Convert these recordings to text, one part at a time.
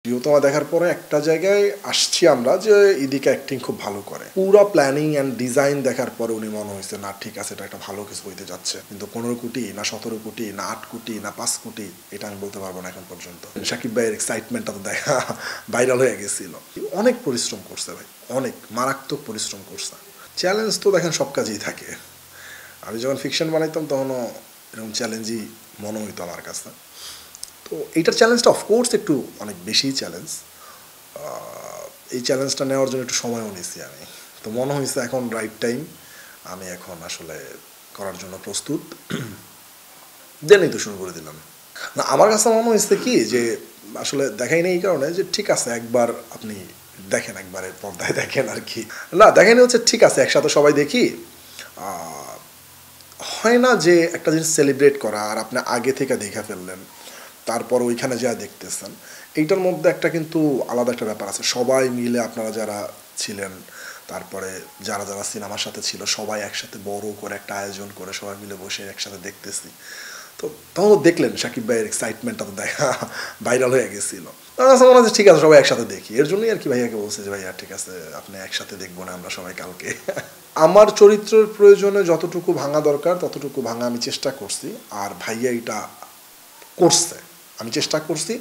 প্রিয়তমা দেখার পরে একটা জায়গায় আসছি আমরা যে ইদিকা অ্যাক্টিং খুব ভালো করে। পুরো প্ল্যানিং অ্যান্ড ডিজাইন দেখার পরে উনি মনে হয়েছে না ঠিক আছে, এটা একটা ভালো কিছু হইতে যাচ্ছে। কিন্তু 15 কোটি না 17 কোটি না 8 কোটি না 5 কোটি এটা আমি বলতে পারবো না এখন পর্যন্ত। শাকিব ভাইয়ের এক্সাইটমেন্টটা তো দেখা ভাইরাল হয়ে গেছিল। অনেক পরিশ্রম করছে ভাই, অনেক মারাত্মক পরিশ্রম করছে। চ্যালেঞ্জ তো দেখেন সব কাজেই থাকে। আমি যখন ফিকশন বানাইতাম তখনও এরকম চ্যালেঞ্জই মনে হইতো আমার কাছে। তো এইটার চ্যালেঞ্জটা অফকোর্স একটু অনেক বেশি চ্যালেঞ্জ। এই চ্যালেঞ্জটা নেওয়ার জন্য একটু সময়ও নিয়েছি আমি। তো মনে হয়েছে এখন রাইট টাইম, আমি এখন আসলে করার জন্য প্রস্তুত। দেনই তো শুরু করে দিলাম। না, আমার কাছে মনে হয়েছে কি যে আসলে দেখাই নেই এই কারণে যে ঠিক আছে একবার আপনি দেখেন, একবারে পর্দায় দেখেন আর কি। না দেখেনি হচ্ছে ঠিক আছে একসাথে সবাই দেখি। হয় না যে একটা জিনিস সেলিব্রেট করা আর আপনি আগে থেকে দেখে ফেললেন, তারপর ওইখানে যা দেখতেছেন, এইটার মধ্যে একটা কিন্তু আলাদা একটা ব্যাপার আছে। সবাই মিলে আপনারা যারা ছিলেন, তারপরে যারা যারা সিনেমার সাথে ছিল, সবাই একসাথে বড় করে একটা আয়োজন করে সবাই মিলে বসে একসাথে দেখতেছি। তো তখন দেখলেন শাকিব ভাইয়ের এক্সাইটমেন্টটা তো দেখা ভাইরাল হয়ে গেছিল। মনে হচ্ছে ঠিক আছে সবাই একসাথে দেখি, এর জন্যই আর কি ভাইয়াকে বলছে যে ভাইয়া ঠিক আছে আপনি একসাথে দেখবো না আমরা সবাই কালকে। আমার চরিত্রের প্রয়োজনে যতটুকু ভাঙা দরকার ততটুকু ভাঙা আমি চেষ্টা করছি, আর ভাইয়া এটা করছে। আমি চেষ্টা করছি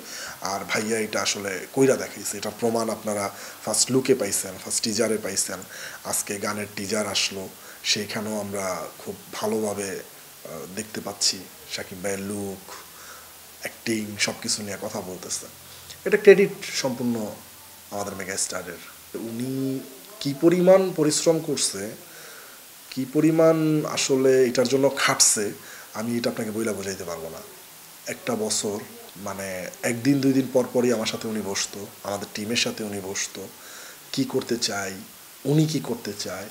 আর ভাইয়া এটা আসলে কইরা দেখাইছে। এটা প্রমাণ আপনারা ফার্স্ট লুকে পাইছেন, ফার্স্ট টিজারে পাইছেন। আজকে গানের টিজার আসলো, সেইখানেও আমরা খুব ভালোভাবে দেখতে পাচ্ছি শাকিব ভাইয়ের লুক, অ্যাক্টিং সব কিছু নিয়ে কথা বলতেছে। এটা ক্রেডিট সম্পূর্ণ আমাদের মেগা স্টারের। উনি কি পরিমাণ পরিশ্রম করছে, কি পরিমাণ আসলে এটার জন্য খাটছে, আমি এটা আপনাকে বইলা বোঝাইতে পারবো না। একটা বছর মানে একদিন দুই দিন পর পরই আমার সাথে উনি বসতো, আমাদের টিমের সাথে উনি বসতো, কি করতে চাই, উনি কি করতে চায়,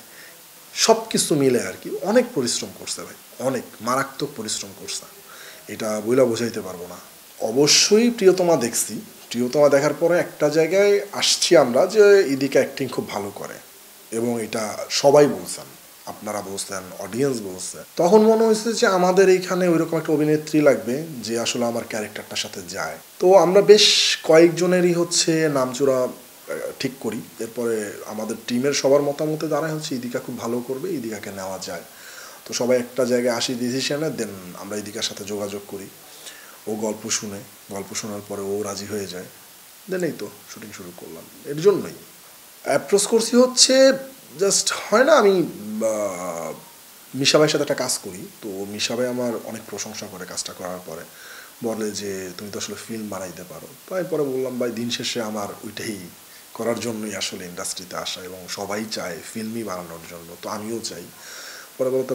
সব কিছু মিলে আর কি অনেক পরিশ্রম করছে ভাই, অনেক মারাত্মক পরিশ্রম করছে। এটা বইলা বোঝাইতে পারবো না। অবশ্যই প্রিয়তমা দেখছি। প্রিয়তমা দেখার পরে একটা জায়গায় আসছি আমরা যে ইদিকা অ্যাক্টিং খুব ভালো করে, এবং এটা সবাই বলছেন, আপনারা বলছেন, অডিয়েন্স বলছে। তখন মনে হয়েছে যে আমাদের এইখানে ওইরকম একটা অভিনেত্রী লাগবে যে আসলে আমার ক্যারেক্টারটার সাথে যায়। তো আমরা বেশ কয়েকজনেরই হচ্ছে নামচূড়া ঠিক করি। এরপরে আমাদের টিমের সবার মতামতে দ্বারাই হচ্ছে ইদিকা খুব ভালো করবে, ইদিকাকে নেওয়া যায়। তো সবাই একটা জায়গায় আসি ডিসিশনে, দেন আমরা ইদিকার সাথে যোগাযোগ করি। ও গল্প শুনে, গল্প শোনার পরে ও রাজি হয়ে যায়, দেন এই তো শুটিং শুরু করলাম। এর জন্যই অ্যাপ্রোচ করছি হচ্ছে জাস্ট হয় না, আমি মিশা ভাইয়ের সাথে একটা কাজ করি, তো মিশা ভাই আমার অনেক প্রশংসা করে কাজটা করার পরে, বলে যে তুমি তো আসলে ফিল্ম বানাইতে পারো। তো আমি পরে বললাম ভাই দিন শেষে আমার ওইটাই করার জন্যই আসলে ইন্ডাস্ট্রিতে আসা, এবং সবাই চায় ফিল্মই বানানোর জন্য, তো আমিও চাই। পরে বলতে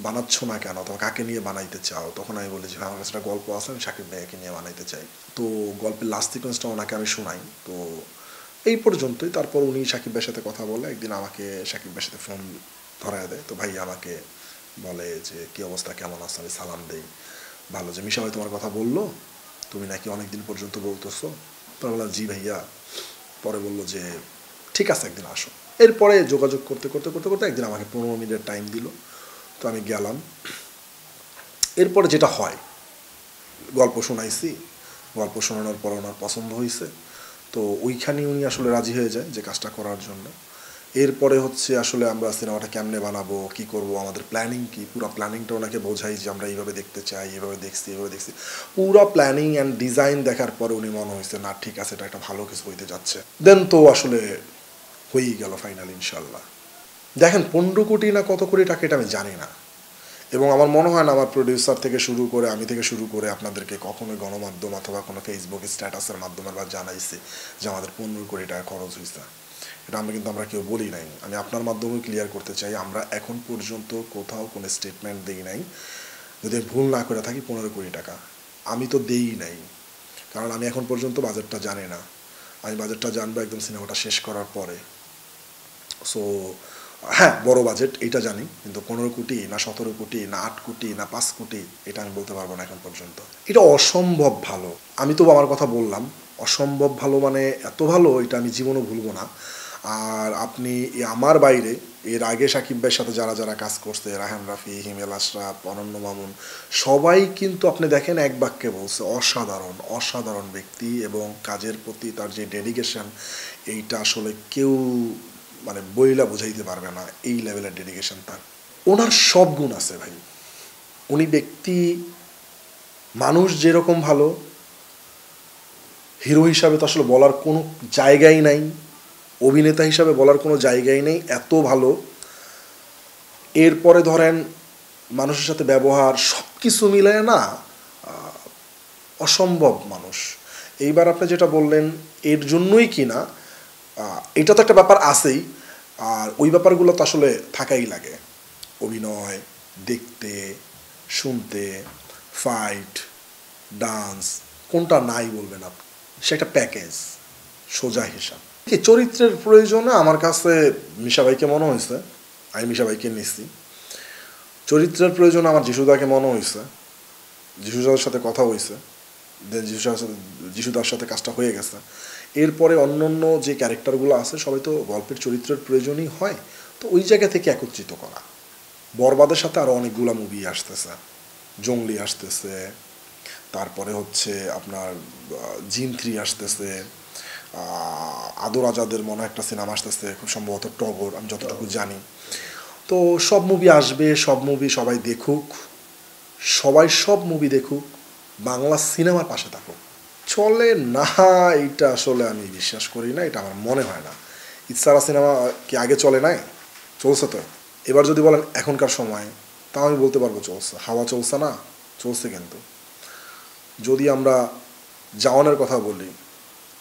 বানাচ্ছ না কেন, তোমার কাকে নিয়ে বানাইতে চাও? তখন আমি বলি যে আমার কাছে একটা গল্প আছে, আমি শাকিব ভাইয়াকে নিয়ে বানাইতে চাই। তো গল্পের লাস্ট সিকোয়েন্সটা ওনাকে আমি শোনাই। তো এই পর্যন্তই। তারপর উনি শাকিব ভাইয়ের সাথে কথা বলে, একদিন আমাকে শাকিব ভাইয়ের সাথে ফোন ধরায় দেয়। তো ভাই আমাকে বলে যে কী অবস্থা, কেমন আছো? আমি সালাম দেই, ভালো। যে মিশা ভাই তোমার কথা বললো, তুমি নাকি অনেক দিন পর্যন্ত বলতেছো। তো বললাম জি ভাইয়া। পরে বললো যে ঠিক আছে একদিন আসো। এরপরে যোগাযোগ করতে করতে করতে করতে একদিন আমাকে 15 মিনিটের টাইম দিল। তো আমি গেলাম। এরপরে যেটা হয়, গল্প শোনাইছি, গল্প শোনানোর পর ওনার পছন্দ হয়েছে, তো ওইখানেই উনি আসলে রাজি হয়ে যায় যে কাজটা করার জন্য। এরপরে হচ্ছে আসলে আমরা সিনেমাটা কেমনে বানাবো, কি করব, আমাদের প্ল্যানিং কি, পুরো প্ল্যানিংটা ওনাকে বোঝাই যে আমরা এইভাবে দেখতে চাই, এভাবে দেখছি, এভাবে দেখছি। পুরো প্ল্যানিং অ্যান্ড ডিজাইন দেখার পরে উনি মনে হয়েছে না ঠিক আছে এটা একটা ভালো কিছু হইতে যাচ্ছে। দেন তো আসলে হয়েই গেল ফাইনাল ইনশাল্লাহ। দেখেন 15 কোটি না কত কোটি টাকা এটা আমি জানি না, এবং আমার মনে হয় না আমার প্রডিউসার থেকে শুরু করে আমি থেকে শুরু করে আপনাদেরকে কখনোই গণমাধ্যম অথবা কোনো ফেসবুক স্ট্যাটাসের মাধ্যমে বা জানাইছি যে আমাদের 15 কোটি টাকা খরচ হয়েছে। এটা আমরা কেউ বলি নাই। আমি আপনার মাধ্যমে ক্লিয়ার করতে চাই, আমরা এখন পর্যন্ত কোথাও কোনো স্টেটমেন্ট দিই নাই। যদি ভুল না করে থাকি 15 কোটি টাকা আমি তো দেই নাই, কারণ আমি এখন পর্যন্ত বাজেটটা জানি না। আমি বাজেটটা জানবো একদম সিনেমাটা শেষ করার পরে। সো হ্যাঁ বড় বাজেট এটা জানি, কিন্তু 15 কোটি না 17 কোটি না 8 কোটি না 5 কোটি এটা আমি বলতে পারবো না এখন পর্যন্ত। এটা অসম্ভব ভালো। আমি তো আমার কথা বললাম, অসম্ভব ভালো মানে এত ভালো এটা আমি জীবনও ভুলবো না। আর আপনি আমার বাইরে এর আগে সাকিব ভাইয়ের সাথে যারা যারা কাজ করছে, রায়হান রাফি, হিমেল আশরাফ, অনন্য মামুন, সবাই কিন্তু আপনি দেখেন এক বাক্যে বলছে অসাধারণ অসাধারণ ব্যক্তি, এবং কাজের প্রতি তার যে ডেডিকেশন, এইটা আসলে কেউ মানে বইলা বোঝাইতে পারবে না, এই লেভেলের ডেডিকেশন তার। ওনার সব গুণ আছে ভাই। উনি ব্যক্তি, মানুষ যেরকম ভালো, হিরো হিসাবে তো আসলে বলার কোনো জায়গাই নাই, অভিনেতা হিসাবে বলার কোনো জায়গাই নেই, এত ভালো। এরপরে ধরেন মানুষের সাথে ব্যবহার সব কিছু মিলায় না অসম্ভব মানুষ। এইবার আপনি যেটা বললেন এর জন্যই কি না, এটা তো একটা ব্যাপার আছেই, আর ওই ব্যাপারগুলো তো আসলে থাকাই লাগে। অভিনয়, দেখতে, শুনতে, ফাইট, ডান্স, কোনটা নাই বলবেন আপনি? সে একটা প্যাকেজ, সোজা হিসাব। কি চরিত্রের প্রয়োজনে আমার কাছে মিশা ভাইকে মনে হয়েছে, আমি মিশা ভাইকে নিচ্ছি। চরিত্রের প্রয়োজনে আমার যিশুদাকে মনে হয়েছে, যিশুদার সাথে কথা হয়েছে, দেন যিশুদার সাথে কাজটা হয়ে গেছে। এরপরে অন্য অন্য যে ক্যারেক্টারগুলো আছে সবাই তো গল্পের চরিত্রের প্রয়োজনই হয়, তো ওই জায়গা থেকে একত্রিত করা। বরবাদের সাথে আরও অনেকগুলো মুভি আসতেছে, জঙ্গলি আসতেছে, তারপরে হচ্ছে আপনার জিন 3 আসতেছে, আদর আজাদের মনে একটা সিনেমা আসতেছে খুব সম্ভবত, টগর, আমি যতটুকু জানি। তো সব মুভি আসবে, সব মুভি সবাই দেখুক, সবাই সব মুভি দেখুক, বাংলা সিনেমার পাশে থাকুক। চলে না এইটা আসলে আমি বিশ্বাস করি না, এটা আমার মনে হয় না। ইচ্ছারা সিনেমা কি আগে চলে নাই? চলছে তো। এবার যদি বলেন এখনকার সময়, তাও আমি বলতে পারবো চলছে। হাওয়া চলছে না? চলছে কিন্তু। যদি আমরা জাওয়ানের কথা বলি,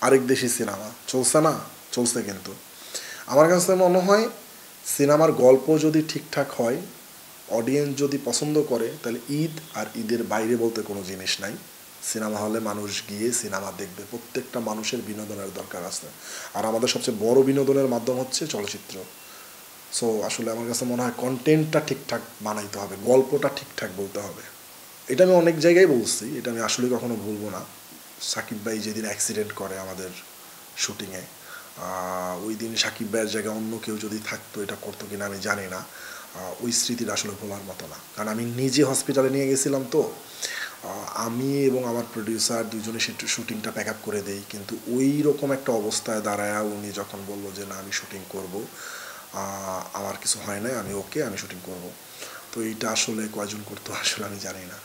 আরেক দেশি সিনেমা, চলছে না? চলছে কিন্তু। আমার কাছে মনে হয় সিনেমার গল্প যদি ঠিকঠাক হয়, অডিয়েন্স যদি পছন্দ করে, তাহলে ঈদ আর ঈদের বাইরে বলতে কোনো জিনিস নাই। সিনেমা হলে মানুষ গিয়ে সিনেমা দেখবে, প্রত্যেকটা মানুষের বিনোদনের দরকার আছে। আর আমাদের সবচেয়ে বড় বিনোদনের মাধ্যম হচ্ছে চলচ্চিত্র। সো আসলে আমার কাছে মনে হয় কন্টেন্টটা ঠিকঠাক বানাইতে হবে, গল্পটা ঠিকঠাক বলতে হবে। এটা আমি অনেক জায়গায় বলছি, এটা আমি আসলে কখনো ভুলবো না। সাকিব ভাই যেদিন অ্যাক্সিডেন্ট করে আমাদের শুটিংয়ে, ওই দিন সাকিব ভাইয়ের জায়গায় অন্য কেউ যদি থাকতো এটা করতো কিনা আমি জানি না। ওই স্মৃতিটা আসলে ভোলার মতো না, কারণ আমি নিজে হসপিটালে নিয়ে গেছিলাম। তো আমি এবং আমার প্রডিউসার দুজনে শুটিংটা প্যাক আপ করে দেই, কিন্তু ওই রকম একটা অবস্থায় দাঁড়ায় উনি যখন বললো যে না আমি শুটিং করব, আমার কিছু হয় না, আমি ওকে, আমি শুটিং করব। তো এইটা আসলে কয়জন করতো আসলে আমি জানি না।